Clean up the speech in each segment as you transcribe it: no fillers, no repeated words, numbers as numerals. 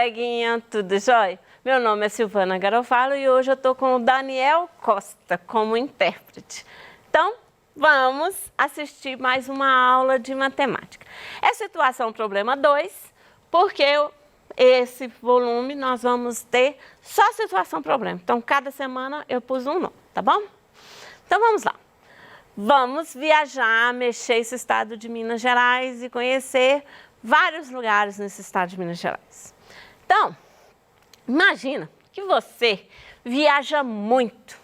coleguinha, tudo jóia? Meu nome é Silvana Garofalo e hoje eu estou com o Daniel Costa como intérprete. Então, vamos assistir mais uma aula de matemática. É situação problema 2, porque esse volume nós vamos ter só situação problema. Então, cada semana eu pus um nome, tá bom? Então, vamos lá. Vamos viajar, mexer esse estado de Minas Gerais e conhecer vários lugares nesse estado de Minas Gerais. Então, imagina que você viaja muito,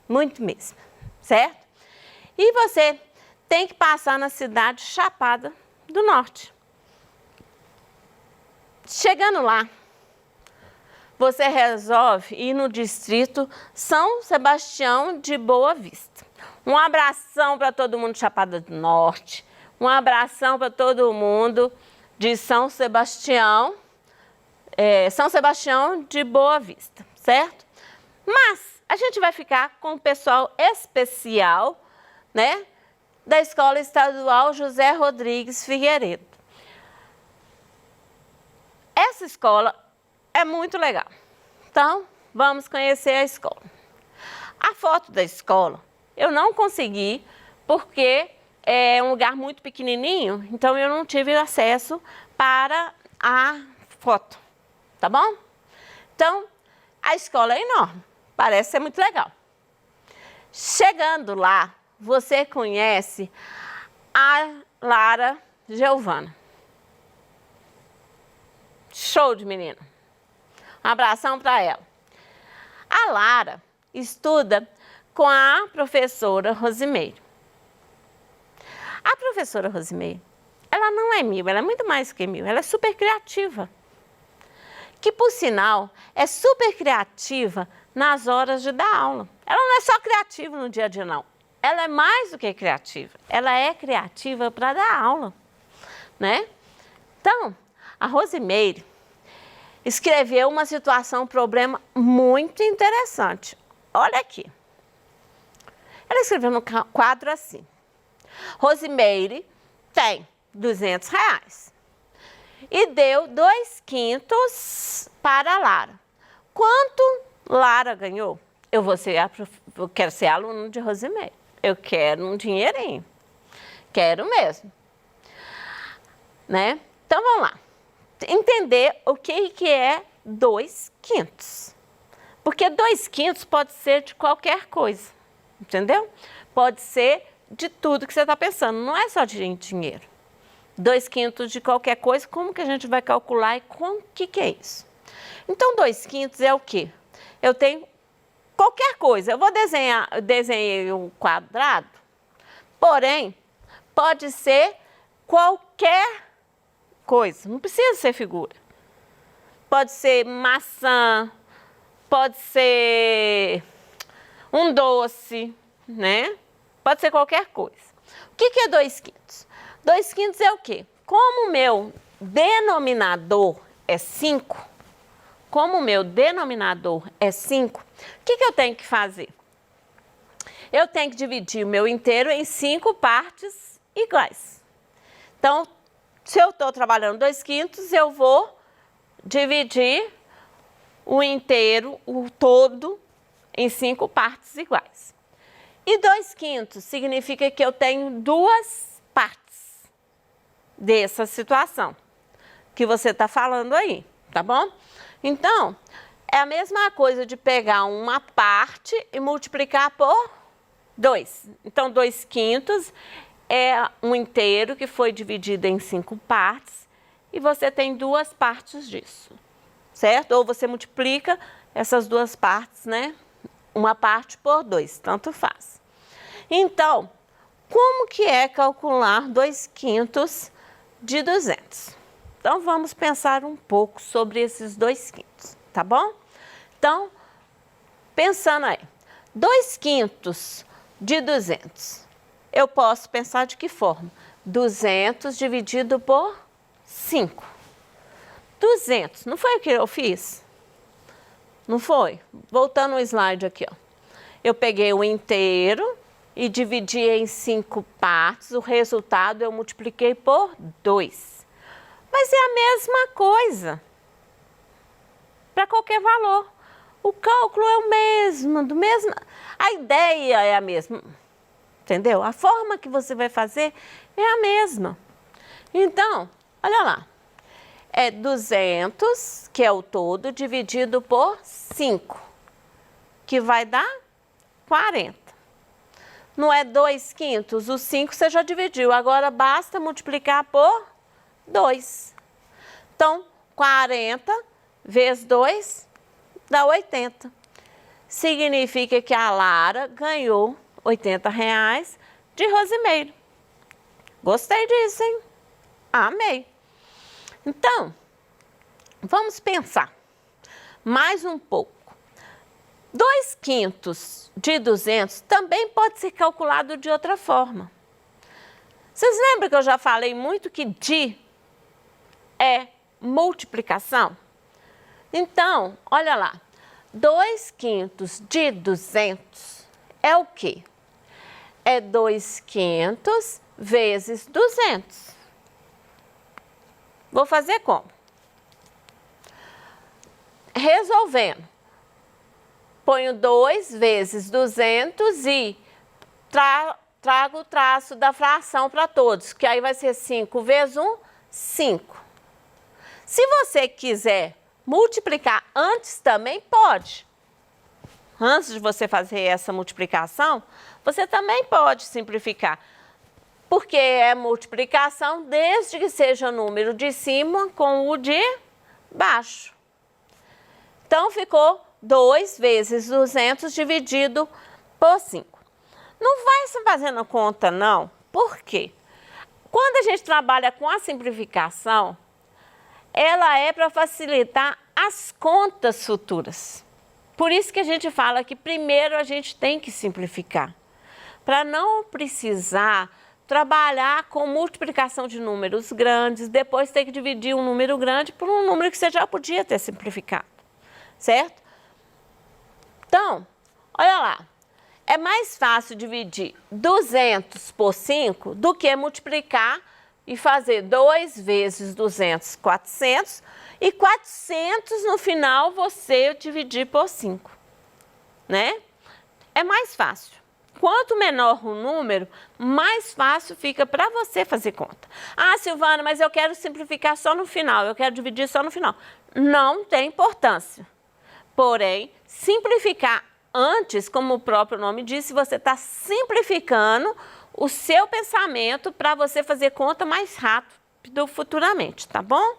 muito mesmo, certo? E você tem que passar na cidade Chapada do Norte. Chegando lá, você resolve ir no distrito São Sebastião de Boa Vista. Um abração para todo mundo de Chapada do Norte, um abração para todo mundo de São Sebastião de Boa Vista, certo? Mas a gente vai ficar com o pessoal especial, né, da Escola Estadual José Rodrigues Figueiredo. Essa escola é muito legal. Então, vamos conhecer a escola. A foto da escola eu não consegui porque é um lugar muito pequenininho, então eu não tive acesso para a foto, tá bom? Então, a escola é enorme, parece ser muito legal. Chegando lá, você conhece a Lara Giovana. Show de menina. Um abração para ela. A Lara estuda com a professora Rosimeire. A professora Rosimeire, ela não é mil, ela é muito mais que mil, ela é super criativa. Que, por sinal, é super criativa nas horas de dar aula. Ela não é só criativa no dia a dia, não. Ela é mais do que criativa. Ela é criativa para dar aula, né? Então, a Rosimeire escreveu uma situação, um problema muito interessante. Olha aqui. Ela escreveu no quadro assim: Rosimeire tem R$200 e deu 2/5 para a Lara. Quanto Lara ganhou? Eu quero ser aluno de Rosimeire. Eu quero um dinheirinho. Quero mesmo. Né? Então, vamos lá. Entender o que é 2/5. Porque 2/5 pode ser de qualquer coisa. Entendeu? Pode ser de tudo que você está pensando, não é só de dinheiro. 2/5 de qualquer coisa, como que a gente vai calcular e o que é isso? Então, 2/5 é o quê? Eu tenho qualquer coisa, eu vou desenhei um quadrado, porém, pode ser qualquer coisa, não precisa ser figura. Pode ser maçã, pode ser um doce, né? Pode ser qualquer coisa. O que é 2/5? 2/5 é o quê? Como o meu denominador é 5, o que eu tenho que fazer? Eu tenho que dividir o meu inteiro em 5 partes iguais. Então, se eu estou trabalhando 2/5, eu vou dividir o inteiro, o todo, em 5 partes iguais. E 2/5 significa que eu tenho 2 partes dessa situação que você está falando aí, tá bom? Então, é a mesma coisa de pegar uma parte e multiplicar por 2. Então, 2/5 é um inteiro que foi dividido em 5 partes e você tem 2 partes disso, certo? Ou você multiplica essas 2 partes, né? Uma parte por 2, tanto faz. Então, como que é calcular 2/5 de 200? Então, vamos pensar um pouco sobre esses 2/5, tá bom? Então, pensando aí, 2/5 de 200, eu posso pensar de que forma? 200 dividido por 5. 200, não foi o que eu fiz? Não foi? Voltando o slide aqui, ó. Eu peguei o inteiro e dividi em 5 partes, o resultado eu multipliquei por 2. Mas é a mesma coisa. para qualquer valor. O cálculo é o mesmo, a ideia é a mesma, entendeu? A forma que você vai fazer é a mesma. Então, olha lá, é 200, que é o todo, dividido por 5, que vai dar 40. Não é 2/5, o 5 você já dividiu, agora basta multiplicar por 2. Então, 40 vezes 2 dá 80. Significa que a Lara ganhou R$80 de Rosimeiro. Gostei disso, hein? Amei. Então, vamos pensar mais um pouco. 2/5 de 200 também pode ser calculado de outra forma. Vocês lembram que eu já falei muito que de é multiplicação? Então, olha lá, 2/5 de 200 é o quê? É 2/5 vezes 200. Vou fazer como? Resolvendo. Ponho 2 vezes 200 e trago o traço da fração para todos, que aí vai ser 5 vezes 1, 5. Se você quiser multiplicar antes também pode. Antes de você fazer essa multiplicação, você também pode simplificar. Porque é multiplicação desde que seja o número de cima com o de baixo. Então, ficou 2 vezes 200 dividido por 5. Não vai se fazendo conta, não. Por quê? Quando a gente trabalha com a simplificação, ela é para facilitar as contas futuras. Por isso que a gente fala que primeiro a gente tem que simplificar. Para não precisar trabalhar com multiplicação de números grandes, depois ter que dividir um número grande por um número que você já podia ter simplificado, certo? Então, olha lá, é mais fácil dividir 200 por 5 do que multiplicar e fazer 2 vezes 200, 400, e 400 no final você dividir por 5, né? É mais fácil. Quanto menor o número, mais fácil fica para você fazer conta. Ah, Silvana, mas eu quero simplificar só no final, eu quero dividir só no final. Não tem importância. Porém, simplificar antes, como o próprio nome diz, você está simplificando o seu pensamento para você fazer conta mais rápido futuramente, tá bom?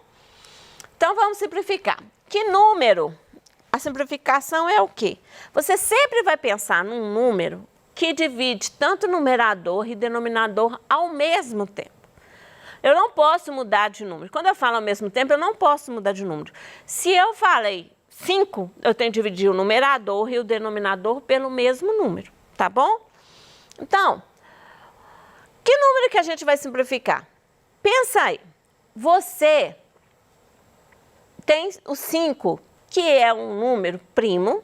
Então, vamos simplificar. Que número? A simplificação é o quê? Você sempre vai pensar num número que divide tanto numerador e denominador ao mesmo tempo. Eu não posso mudar de número. Quando eu falo ao mesmo tempo, eu não posso mudar de número. Se eu falei 5, eu tenho que dividir o numerador e o denominador pelo mesmo número, tá bom? Então, que número que a gente vai simplificar? Pensa aí, você tem o 5, que é um número primo,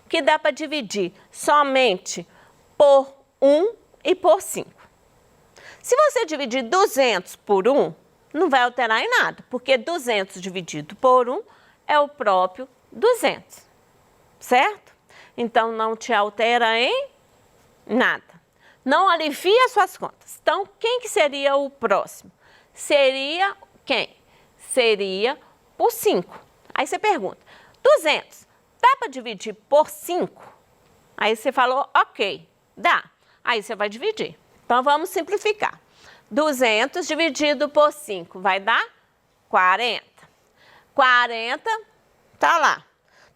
que dá para dividir somente por 1 e por 5. Se você dividir 200 por 1, não vai alterar em nada, porque 200 dividido por 1 é o próprio 200, certo? Então, não te altera em nada. Não alivia suas contas. Então, quem que seria o próximo? Seria quem? Seria por 5. Aí você pergunta, 200, dá para dividir por 5? Aí você falou, ok, dá. Aí você vai dividir. Então, vamos simplificar. 200 dividido por 5 vai dar 40. 40, tá lá.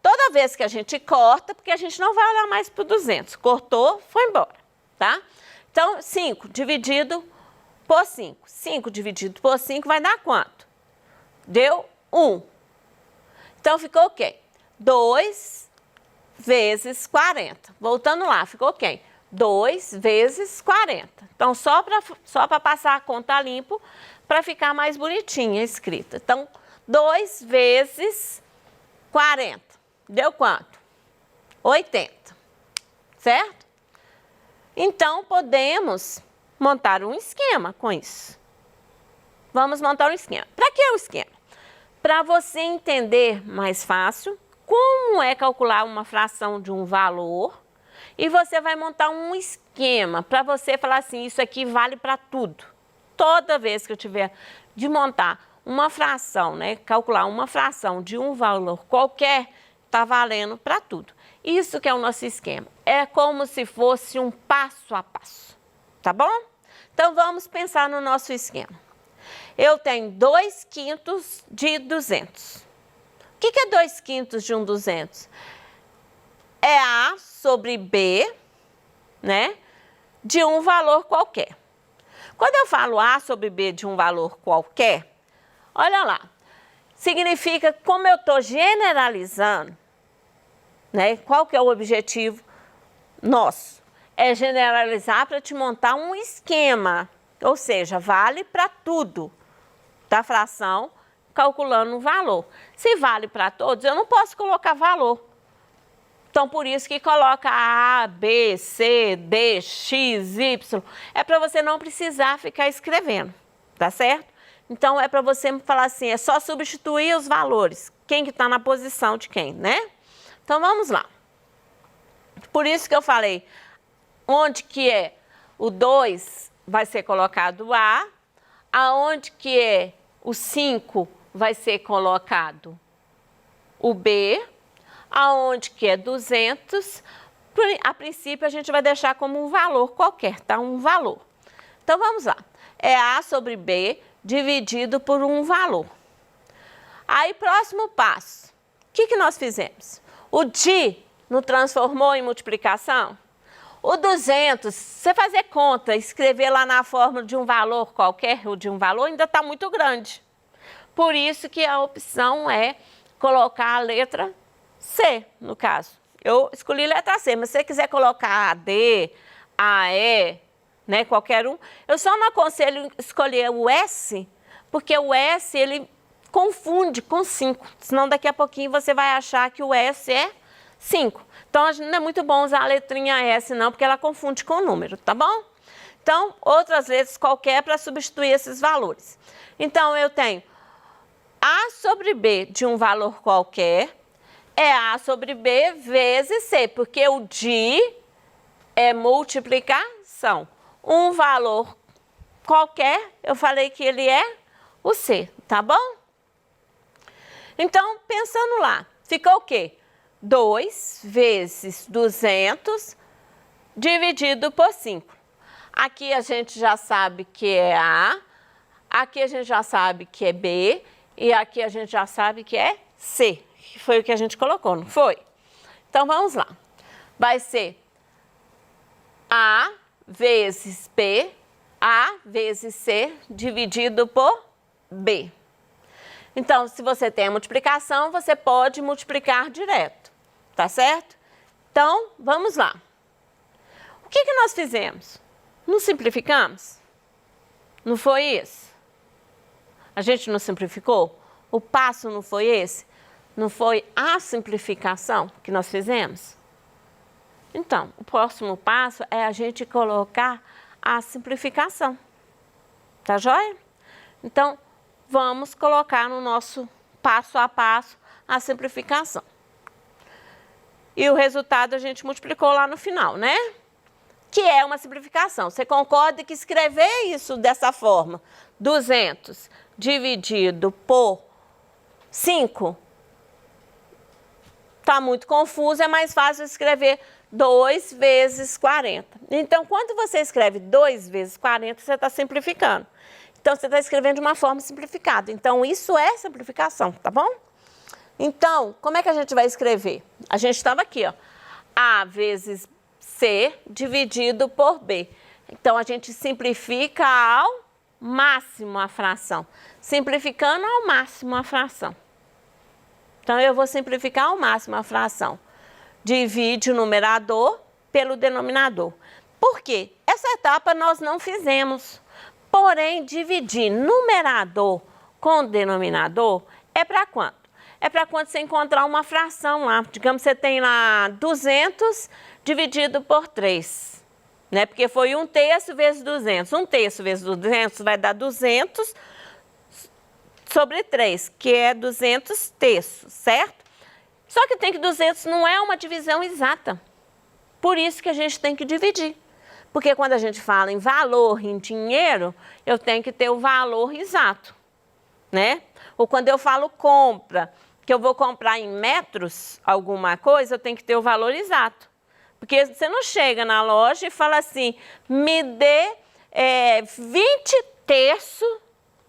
Toda vez que a gente corta, porque a gente não vai olhar mais para o 200. Cortou, foi embora, tá? Então, 5 dividido por 5. 5 dividido por 5 vai dar quanto? Deu 1. Então, ficou o quê? 2 vezes 40. Voltando lá, ficou quem? 2 vezes 40. Então, só para passar a conta limpo, para ficar mais bonitinha escrita. Então, 2 vezes 40. Deu quanto? 80. Certo? Então, podemos montar um esquema com isso. Vamos montar um esquema. Para que o esquema? Para você entender mais fácil como é calcular uma fração de um valor e você vai montar um esquema para você falar assim, isso aqui vale para tudo. Toda vez que eu tiver de montar uma fração, né, calcular uma fração de um valor qualquer, está valendo para tudo. Isso que é o nosso esquema. É como se fosse um passo a passo, tá bom? Então, vamos pensar no nosso esquema. Eu tenho 2/5 de 200. O que é 2/5 de um 200? É A sobre B, né, de um valor qualquer. Quando eu falo A sobre B de um valor qualquer, olha lá, significa como eu estou generalizando, né, qual que é o objetivo nosso? É generalizar para te montar um esquema, ou seja, vale para tudo da fração, calculando um valor. Se vale para todos, eu não posso colocar valor. Então, por isso que coloca A, B, C, D, X, Y. É para você não precisar ficar escrevendo, tá certo? Então, é para você falar assim, é só substituir os valores. Quem que está na posição de quem, né? Então, vamos lá. Por isso que eu falei, onde que é o 2 vai ser colocado A, aonde que é o 5 vai ser colocado o B, aonde que é 200, a princípio a gente vai deixar como um valor qualquer, tá? Um valor. Então, vamos lá. É A sobre B dividido por um valor. Aí, próximo passo. O que nós fizemos? O de não transformou em multiplicação? O 200, você fazer conta, escrever lá na fórmula de um valor qualquer, ou de um valor, ainda está muito grande. Por isso que a opção é colocar a letra C, no caso. Eu escolhi letra C, mas se você quiser colocar a D, a E, né, qualquer um, eu só não aconselho escolher o S, porque o S, ele confunde com 5, senão daqui a pouquinho você vai achar que o S é 5. Então, não é muito bom usar a letrinha S, não, porque ela confunde com o número, tá bom? Então, outras letras qualquer para substituir esses valores. Então, eu tenho A sobre B de um valor qualquer, é A sobre B vezes C, porque o de é multiplicação. Um valor qualquer, eu falei que ele é o C, tá bom? Então, pensando lá, ficou o quê? 2 vezes 200 dividido por 5. Aqui a gente já sabe que é A, aqui a gente já sabe que é B, e aqui a gente já sabe que é C, que foi o que a gente colocou, não foi? Então, vamos lá. Vai ser A vezes B, A vezes C dividido por B. Então, se você tem a multiplicação, você pode multiplicar direto, tá certo? Então, vamos lá. O que nós fizemos? Não simplificamos? Não foi isso? A gente não simplificou? O passo não foi esse? Não foi a simplificação que nós fizemos? Então, o próximo passo é a gente colocar a simplificação. Tá joia? Então, vamos colocar no nosso passo a passo a simplificação. E o resultado a gente multiplicou lá no final, né? Que é uma simplificação. Você concorda que escrever isso dessa forma, 200 dividido por 5, está muito confuso, é mais fácil escrever 2 vezes 40. Então, quando você escreve 2 vezes 40, você está simplificando. Então, você está escrevendo de uma forma simplificada. Então, isso é simplificação, tá bom? Então, como é que a gente vai escrever? A gente estava aqui, ó. A vezes C dividido por B. Então, a gente simplifica ao máximo a fração. Simplificando ao máximo a fração. Então, eu vou simplificar ao máximo a fração. Divide o numerador pelo denominador. Por quê? Essa etapa nós não fizemos. Porém, dividir numerador com denominador é para quanto? É para quando você encontrar uma fração lá. Digamos que você tem lá 200 dividido por 3. Né? Porque foi 1/3 vezes 200. 1/3 vezes 200 vai dar 200 sobre 3, que é 200 terços, certo? Só que tem que 200 não é uma divisão exata. Por isso que a gente tem que dividir. Porque quando a gente fala em valor, em dinheiro, eu tenho que ter o valor exato, né? Ou quando eu falo compra, que eu vou comprar em metros alguma coisa, eu tenho que ter o valor exato. Porque você não chega na loja e fala assim, me dê 20 terços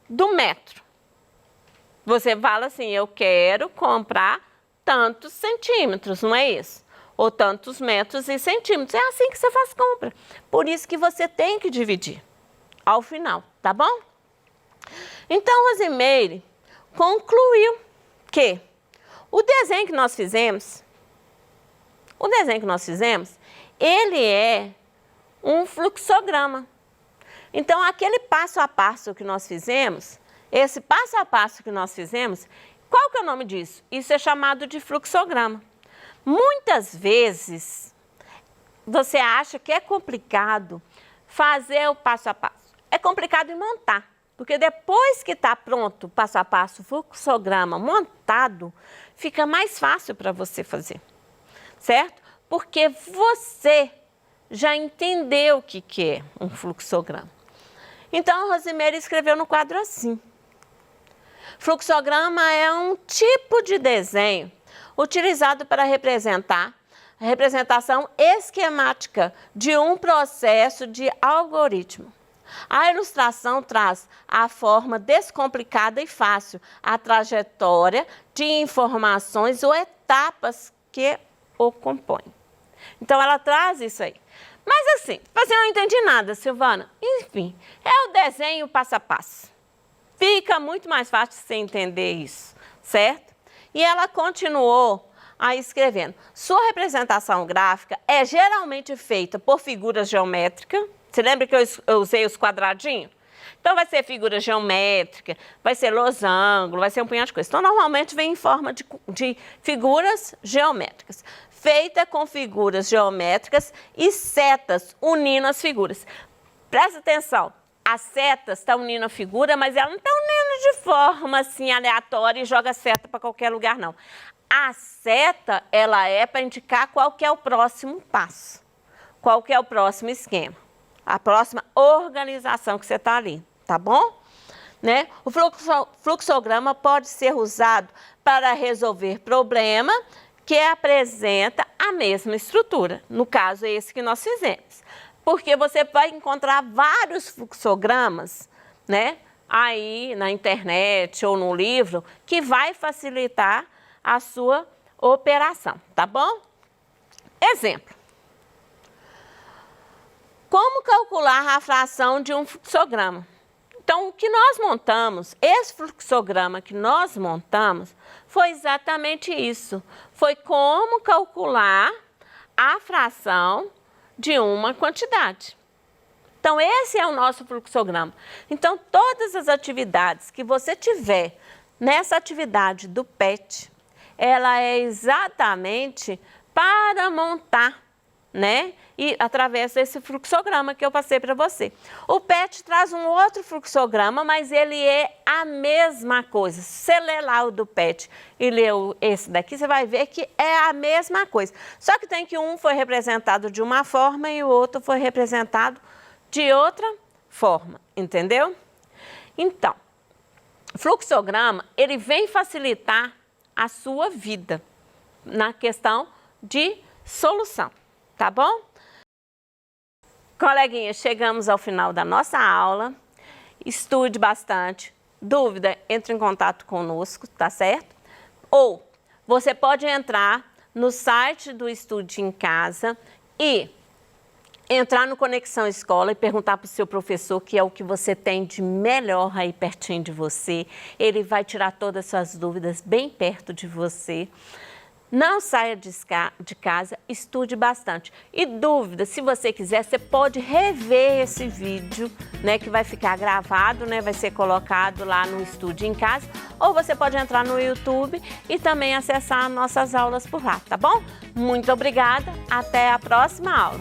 do metro. Você fala assim, eu quero comprar tantos centímetros, não é isso? Ou tantos metros e centímetros. É assim que você faz compra. Por isso que você tem que dividir ao final, tá bom? Então, Rosimeire concluiu que o desenho que nós fizemos, ele é um fluxograma. Então, aquele passo a passo que nós fizemos, esse passo a passo que nós fizemos, qual que é o nome disso? Isso é chamado de fluxograma. Muitas vezes, você acha que é complicado fazer o passo a passo. É complicado em montar, porque depois que está pronto o passo a passo, o fluxograma montado, fica mais fácil para você fazer, certo? Porque você já entendeu o que é um fluxograma. Então, a Rosimeire escreveu no quadro assim. Fluxograma é um tipo de desenho utilizado para representar a representação esquemática de um processo de algoritmo. A ilustração traz a forma descomplicada e fácil, a trajetória de informações ou etapas que o compõem. Então, ela traz isso aí. Mas assim, você não entende nada, Silvana. Enfim, é o desenho passo a passo. Fica muito mais fácil você entender isso, certo? E ela continuou aí escrevendo. Sua representação gráfica é geralmente feita por figuras geométricas. Você lembra que eu usei os quadradinhos? Então, vai ser figura geométrica, vai ser losango, vai ser um punhado de coisas. Então, normalmente vem em forma de figuras geométricas. Feita com figuras geométricas e setas unindo as figuras. Presta atenção. As setas estão unindo a figura, mas ela não está unindo de forma assim aleatória e joga a seta para qualquer lugar, não. A seta, ela é para indicar qual que é o próximo passo, qual que é o próximo esquema, a próxima organização que você está ali, tá bom? Né? O fluxograma pode ser usado para resolver problema que apresenta a mesma estrutura, no caso é esse que nós fizemos. Porque você vai encontrar vários fluxogramas, né, aí na internet ou no livro, que vai facilitar a sua operação, tá bom? Exemplo. Como calcular a fração de um fluxograma? Então, o que nós montamos, esse fluxograma que nós montamos, foi exatamente isso. Foi como calcular a fração de uma quantidade. Então, esse é o nosso fluxograma. Então, todas as atividades que você tiver nessa atividade do PET, ela é exatamente para montar, né? E através desse fluxograma que eu passei para você. O PET traz um outro fluxograma, mas ele é a mesma coisa. Se você ler lá o do PET e ler esse daqui, você vai ver que é a mesma coisa. Só que tem que um foi representado de uma forma e o outro foi representado de outra forma, entendeu? Então, o fluxograma, ele vem facilitar a sua vida na questão de solução, tá bom? Coleguinhas, chegamos ao final da nossa aula. Estude bastante. Dúvida, entre em contato conosco, tá certo? Ou você pode entrar no site do Estude em Casa e entrar no Conexão Escola e perguntar para o seu professor, que é o que você tem de melhor aí pertinho de você. Ele vai tirar todas as suas dúvidas bem perto de você. Não saia de casa, estude bastante. E dúvida, se você quiser, você pode rever esse vídeo, né, que vai ficar gravado, né, vai ser colocado lá no Estude em Casa, ou você pode entrar no YouTube e também acessar nossas aulas por lá, tá bom? Muito obrigada, até a próxima aula.